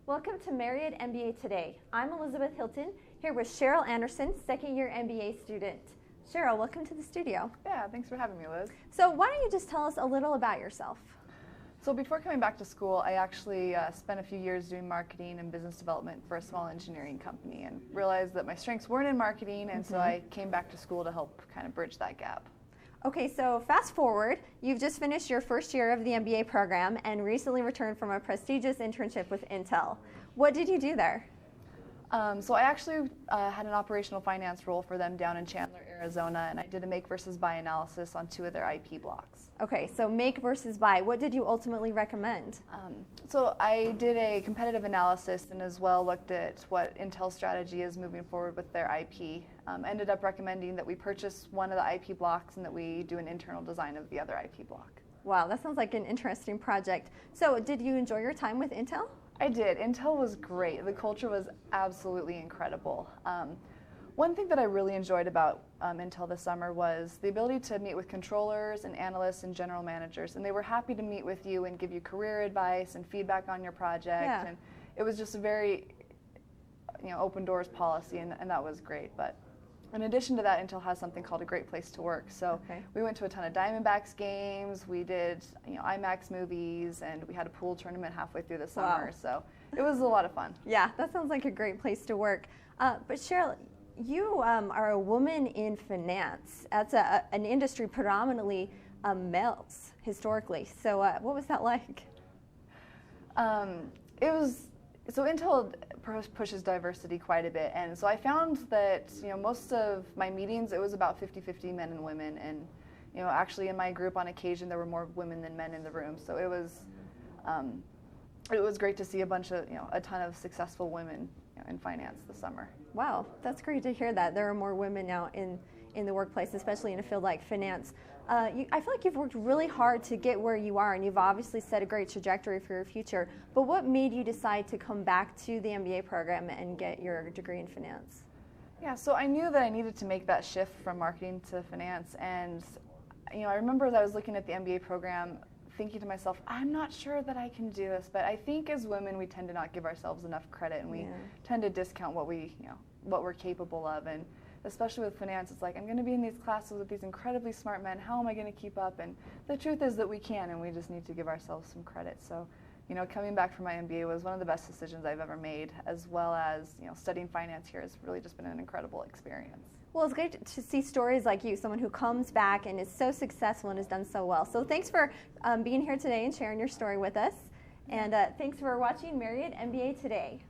Welcome to Marriott MBA Today. I'm Elizabeth Hilton, here with Cheryl Anderson, second-year MBA student. Cheryl, welcome to the studio. Yeah, thanks for having me, Liz. So why don't you just tell us a little about yourself? So before coming back to school, I actually spent a few years doing marketing and business development for a small engineering company and realized that my strengths weren't in marketing, and so I came back to school to help kind of bridge that gap. Okay, so fast forward, you've just finished your first year of the MBA program and recently returned from a prestigious internship with Intel. What did you do there? So I actually had an operational finance role for them down in Chandler, Arizona, and I did a make versus buy analysis on 2 of their IP blocks. Okay, so make versus buy. What did you ultimately recommend? So I did a competitive analysis and as well looked at what Intel's strategy is moving forward with their IP. Ended up recommending that we purchase one of the IP blocks and that we do an internal design of the other IP block. Wow, that sounds like an interesting project. So did you enjoy your time with Intel? I did. Intel was great. The culture was absolutely incredible. One thing that I really enjoyed about Intel this summer was the ability to meet with controllers and analysts and general managers, and they were happy to meet with you and give you career advice and feedback on your project. Yeah. And it was just a very, open doors policy, and that was great. But in addition to that, Intel has something called a great place to work. So we went to a ton of Diamondbacks games, we did IMAX movies, and we had a pool tournament halfway through the summer. Wow. So it was a lot of fun. Yeah, that sounds like a great place to work. But Cheryl, you are a woman in finance. That's an industry predominantly males historically. So what was that like? So Intel pushes diversity quite a bit, and so I found that most of my meetings it was about 50-50 men and women, and actually in my group on occasion there were more women than men in the room. So it was great to see a ton of successful women in finance this summer. Wow, that's great to hear that there are more women now in the workplace, especially in a field like finance. I feel like you've worked really hard to get where you are, and you've obviously set a great trajectory for your future. But what made you decide to come back to the MBA program and get your degree in finance? Yeah, so I knew that I needed to make that shift from marketing to finance, and I remember as I was looking at the MBA program, thinking to myself, I'm not sure that I can do this, but I think as women we tend to not give ourselves enough credit, and we tend to discount what we're capable of, and especially with finance, it's like, I'm going to be in these classes with these incredibly smart men, how am I going to keep up? And the truth is that we can, and we just need to give ourselves some credit. So, coming back from my MBA was one of the best decisions I've ever made, as well as, studying finance here has really just been an incredible experience. Well, it's great to see stories like you, someone who comes back and is so successful and has done so well. So thanks for being here today and sharing your story with us. And thanks for watching Marriott MBA Today.